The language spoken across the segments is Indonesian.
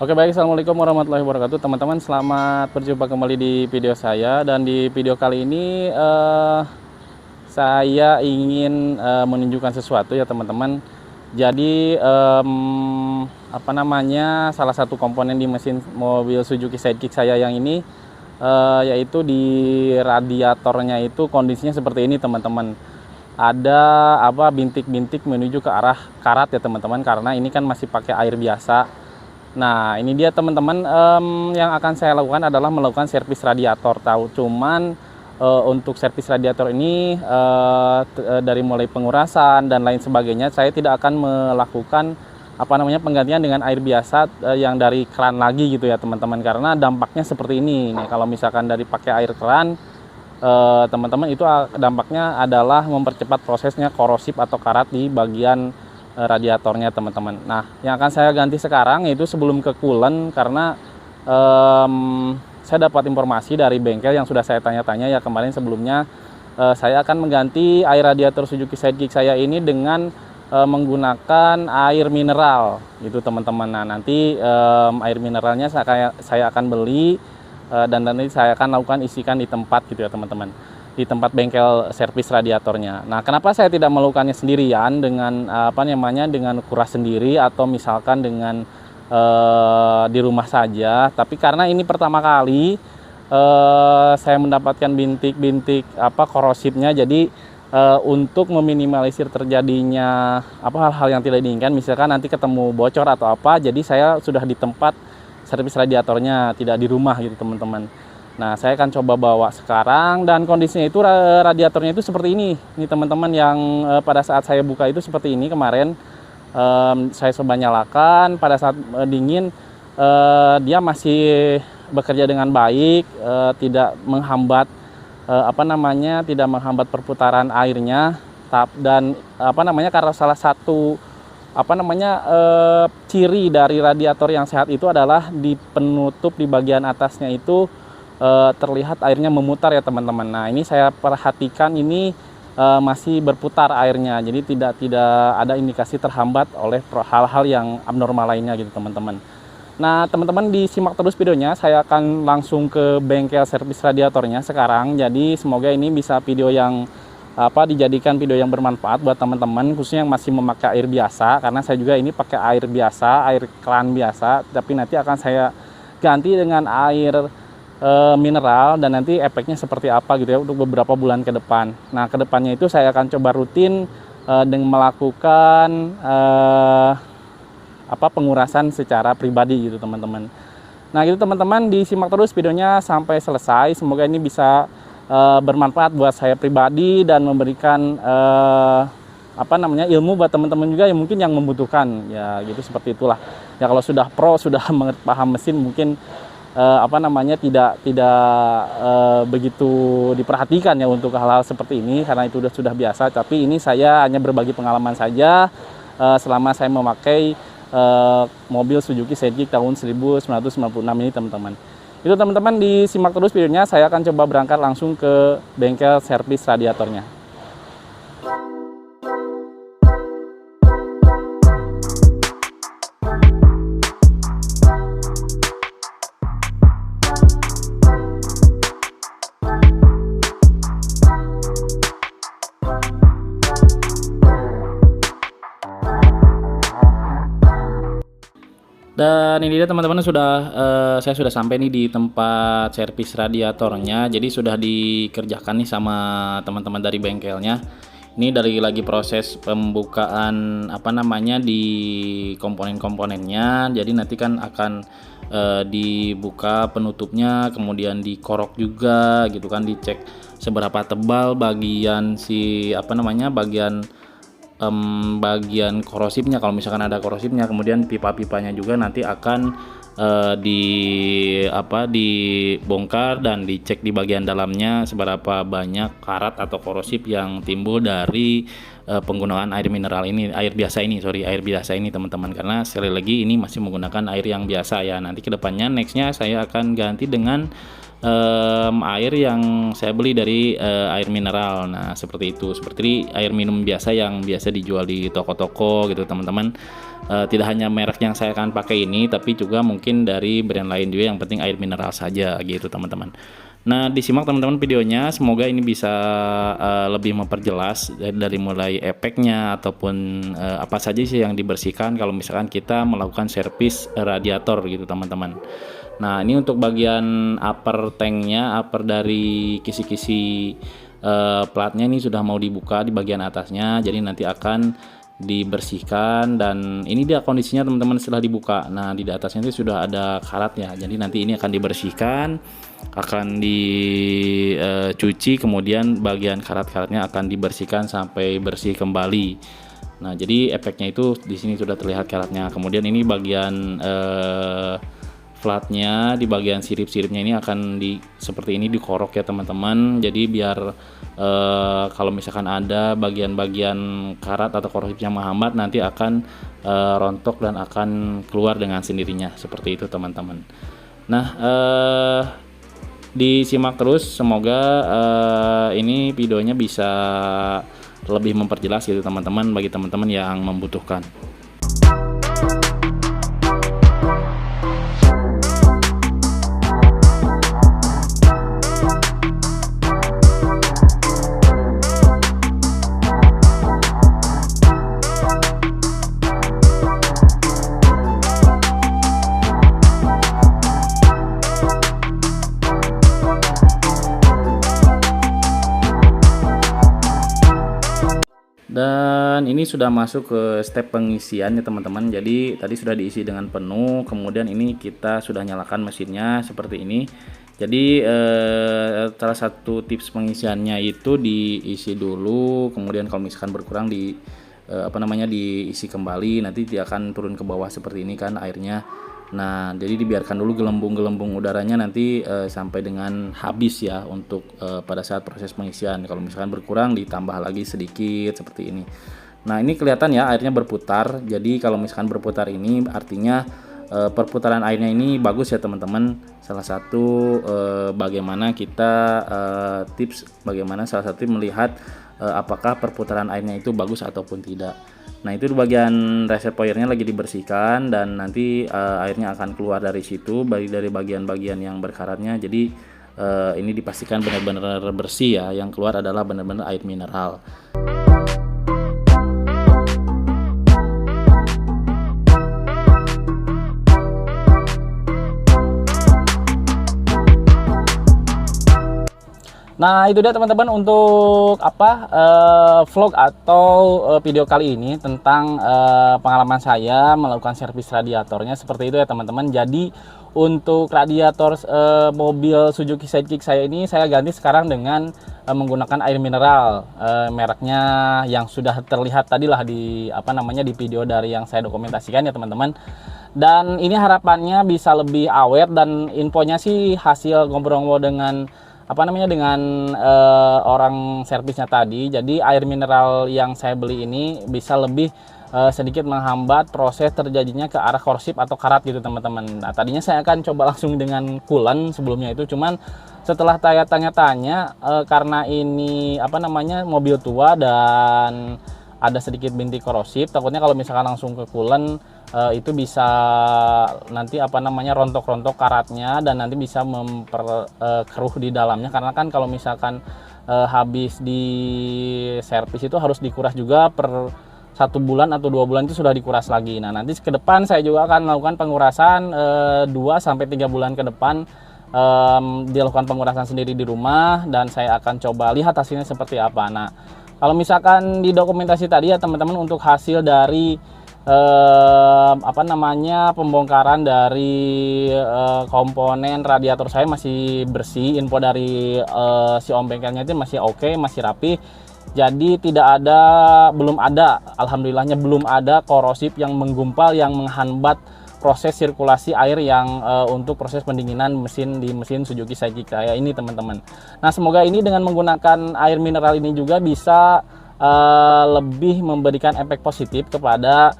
Oke baik, Assalamualaikum warahmatullahi wabarakatuh teman-teman, selamat berjumpa kembali di video saya. Dan di video kali ini saya ingin menunjukkan sesuatu ya teman-teman. Jadi salah satu komponen di mesin mobil Suzuki Sidekick saya yang ini yaitu di radiatornya itu kondisinya seperti ini teman-teman. Ada bintik-bintik menuju ke arah karat ya teman-teman, karena ini kan masih pakai air biasa. Nah ini dia teman-teman, yang akan saya lakukan adalah melakukan servis radiator. Cuman untuk servis radiator ini dari mulai pengurasan dan lain sebagainya, saya tidak akan melakukan penggantian dengan air biasa yang dari keran lagi gitu ya teman-teman, karena dampaknya seperti ini nih. Kalau misalkan dari pakai air keran, teman-teman, itu dampaknya adalah mempercepat prosesnya korosif atau karat di bagian radiatornya teman-teman. Nah yang akan saya ganti sekarang itu sebelum ke coolant, karena saya dapat informasi dari bengkel yang sudah saya tanya-tanya ya kemarin sebelumnya. Saya akan mengganti air radiator Suzuki Sidekick saya ini dengan menggunakan air mineral gitu teman-teman. Nah nanti air mineralnya saya akan beli dan nanti saya akan lakukan isikan di tempat gitu ya teman-teman, di tempat bengkel servis radiatornya. Nah, kenapa saya tidak melakukannya sendirian dengan dengan kuras sendiri atau misalkan dengan di rumah saja? Tapi karena ini pertama kali saya mendapatkan bintik-bintik korosifnya, jadi untuk meminimalisir terjadinya hal-hal yang tidak diinginkan, misalkan nanti ketemu bocor atau apa, jadi saya sudah di tempat servis radiatornya, tidak di rumah gitu teman-teman. Nah saya akan coba bawa sekarang, dan kondisinya itu radiatornya itu seperti ini teman-teman, yang pada saat saya buka itu seperti ini kemarin. Saya coba nyalakan, pada saat dingin dia masih bekerja dengan baik, tidak menghambat tidak menghambat perputaran airnya. Dan karena salah satu ciri dari radiator yang sehat itu adalah di penutup di bagian atasnya itu terlihat airnya memutar ya teman-teman. Nah ini saya perhatikan, ini masih berputar airnya, jadi tidak ada indikasi terhambat oleh hal-hal yang abnormal lainnya gitu teman-teman. Nah teman-teman disimak terus videonya, saya akan langsung ke bengkel servis radiatornya sekarang. Jadi semoga ini bisa video yang dijadikan video yang bermanfaat buat teman-teman, khususnya yang masih memakai air biasa, karena saya juga ini pakai air biasa, air keran biasa, tapi nanti akan saya ganti dengan air mineral, dan nanti efeknya seperti apa gitu ya untuk beberapa bulan ke depan. Nah kedepannya itu saya akan coba rutin dengan melakukan pengurasan secara pribadi gitu teman-teman. Nah gitu teman-teman, disimak terus videonya sampai selesai, semoga ini bisa bermanfaat buat saya pribadi dan memberikan ilmu buat teman-teman juga yang mungkin yang membutuhkan ya gitu, seperti itulah ya. Kalau sudah pro, sudah paham mesin, mungkin tidak begitu diperhatikan ya untuk hal-hal seperti ini, karena itu sudah biasa. Tapi ini saya hanya berbagi pengalaman saja selama saya memakai mobil Suzuki Sidekick tahun 1996 ini teman-teman. Itu teman-teman disimak terus videonya, saya akan coba berangkat langsung ke bengkel servis radiatornya. Dan ini dia teman-teman, saya sudah sampai nih di tempat servis radiatornya. Jadi sudah dikerjakan nih sama teman-teman dari bengkelnya. Ini dari lagi proses pembukaan di komponen-komponennya. Jadi nanti kan akan dibuka penutupnya, kemudian dikorok juga gitu kan, dicek seberapa tebal bagian bagian korosifnya, kalau misalkan ada korosifnya. Kemudian pipa-pipanya juga nanti akan dibongkar dan dicek di bagian dalamnya seberapa banyak karat atau korosif yang timbul dari penggunaan air mineral ini, air biasa ini teman-teman. Karena sekali lagi ini masih menggunakan air yang biasa ya. Nanti kedepannya nextnya saya akan ganti dengan air yang saya beli dari air mineral. Nah, seperti itu, seperti air minum biasa yang biasa dijual di toko-toko gitu teman-teman. Tidak hanya merek yang saya akan pakai ini, tapi juga mungkin dari brand lain juga, yang penting air mineral saja gitu teman-teman. Nah, disimak teman-teman videonya, semoga ini bisa lebih memperjelas dari mulai efeknya ataupun apa saja sih yang dibersihkan kalau misalkan kita melakukan servis radiator gitu teman-teman. Nah, ini untuk bagian upper tanknya, upper dari kisi-kisi platnya ini sudah mau dibuka di bagian atasnya, jadi nanti akan dibersihkan. Dan ini dia kondisinya teman-teman setelah dibuka. Nah, di atasnya itu sudah ada karatnya, jadi nanti ini akan dibersihkan, akan dicuci, kemudian bagian karat-karatnya akan dibersihkan sampai bersih kembali. Nah, jadi efeknya itu di sini sudah terlihat karatnya. Kemudian ini bagian flatnya, di bagian sirip-siripnya ini akan seperti ini dikorok ya teman-teman. Jadi biar kalau misalkan ada bagian-bagian karat atau korosif yang menghambat, nanti akan rontok dan akan keluar dengan sendirinya, seperti itu teman-teman. Nah, disimak terus, semoga ini videonya bisa lebih memperjelas gitu teman-teman, bagi teman-teman yang membutuhkan. Dan ini sudah masuk ke step pengisian ya teman-teman. Jadi tadi sudah diisi dengan penuh, kemudian ini kita sudah nyalakan mesinnya seperti ini. Jadi salah satu tips pengisiannya itu diisi dulu, kemudian kalau misalkan berkurang diisi kembali, nanti dia akan turun ke bawah seperti ini kan airnya. Nah, jadi dibiarkan dulu gelembung-gelembung udaranya nanti sampai dengan habis ya untuk pada saat proses pengisian. Kalau misalkan berkurang ditambah lagi sedikit seperti ini. Nah, ini kelihatan ya airnya berputar. Jadi kalau misalkan berputar ini artinya perputaran airnya ini bagus ya teman-teman. Salah satu bagaimana kita tips bagaimana salah satu melihat apakah perputaran airnya itu bagus ataupun tidak. Nah, itu di bagian reservoirnya lagi dibersihkan, dan nanti airnya akan keluar dari situ, dari bagian-bagian yang berkaratnya. Jadi ini dipastikan benar-benar bersih ya, yang keluar adalah benar-benar air mineral. Nah, itu dia teman-teman untuk vlog atau video kali ini tentang pengalaman saya melakukan servis radiatornya, seperti itu ya teman-teman. Jadi untuk radiator mobil Suzuki Sidekick saya ini saya ganti sekarang dengan menggunakan air mineral, mereknya yang sudah terlihat tadi lah di di video dari yang saya dokumentasikan ya teman-teman. Dan ini harapannya bisa lebih awet, dan infonya sih hasil ngobrol-ngobrol dengan orang servisnya tadi. Jadi air mineral yang saya beli ini bisa lebih sedikit menghambat proses terjadinya ke arah korosif atau karat gitu teman-teman. Nah, tadinya saya akan coba langsung dengan coolant sebelumnya itu, cuman setelah saya tanya-tanya karena ini mobil tua dan ada sedikit bintik korosif, takutnya kalau misalkan langsung ke coolant itu bisa nanti rontok-rontok karatnya, dan nanti bisa memperkeruh di dalamnya, karena kan kalau misalkan habis di servis itu harus dikuras juga per 1 bulan atau 2 bulan itu sudah dikuras lagi. Nah, nanti ke depan saya juga akan melakukan pengurasan 2-3 bulan ke depan, dilakukan pengurasan sendiri di rumah, dan saya akan coba lihat hasilnya seperti apa. Nah, kalau misalkan di dokumentasi tadi ya teman-teman, untuk hasil dari pembongkaran dari komponen radiator saya masih bersih. Info dari si om bengkelnya itu masih oke, masih rapi. Jadi alhamdulillahnya belum ada korosif yang menggumpal yang menghambat proses sirkulasi air yang untuk proses pendinginan di mesin Suzuki Sidekick saya ini teman-teman. Nah, semoga ini dengan menggunakan air mineral ini juga bisa lebih memberikan efek positif kepada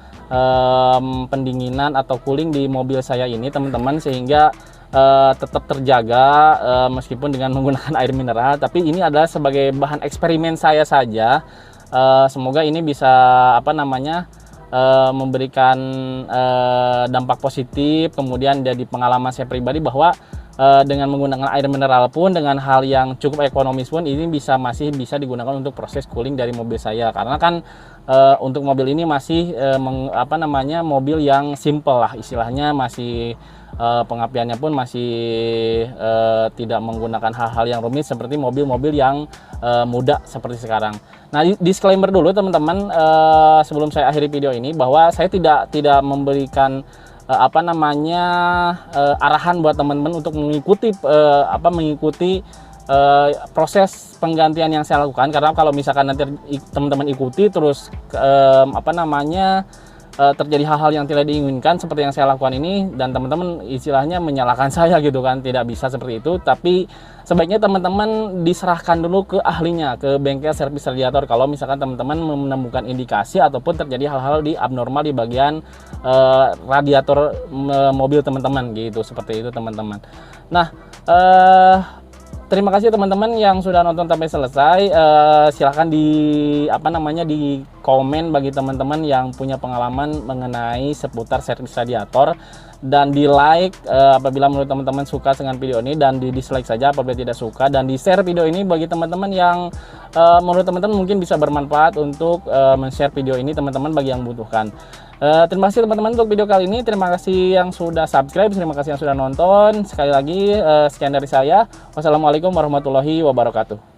pendinginan atau cooling di mobil saya ini teman-teman, sehingga tetap terjaga meskipun dengan menggunakan air mineral. Tapi ini adalah sebagai bahan eksperimen saya saja. Semoga ini bisa memberikan dampak positif, kemudian jadi pengalaman saya pribadi bahwa dengan menggunakan air mineral pun dengan hal yang cukup ekonomis pun ini masih bisa digunakan untuk proses cooling dari mobil saya, karena kan untuk mobil ini masih mobil yang simple lah istilahnya, masih pengapiannya pun masih tidak menggunakan hal-hal yang rumit seperti mobil-mobil yang muda seperti sekarang. Nah, disclaimer dulu teman-teman, sebelum saya akhiri video ini, bahwa saya tidak memberikan arahan buat teman-teman untuk mengikuti proses penggantian yang saya lakukan, karena kalau misalkan nanti teman-teman ikuti terus terjadi hal-hal yang tidak diinginkan seperti yang saya lakukan ini, dan teman-teman istilahnya menyalahkan saya gitu kan, tidak bisa seperti itu. Tapi sebaiknya teman-teman diserahkan dulu ke ahlinya, ke bengkel servis radiator, kalau misalkan teman-teman menemukan indikasi ataupun terjadi hal-hal di abnormal di bagian radiator mobil teman-teman gitu, seperti itu teman-teman. Nah, terima kasih teman-teman yang sudah nonton sampai selesai. Silahkan di komen bagi teman-teman yang punya pengalaman mengenai seputar servis radiator, dan di like apabila menurut teman-teman suka dengan video ini, dan di dislike saja apabila tidak suka, dan di share video ini bagi teman-teman yang menurut teman-teman mungkin bisa bermanfaat untuk men-share video ini teman-teman bagi yang butuhkan. Terima kasih teman-teman untuk video kali ini. Terima kasih yang sudah subscribe, terima kasih yang sudah nonton. Sekali lagi sekian dari saya. Wassalamualaikum warahmatullahi wabarakatuh.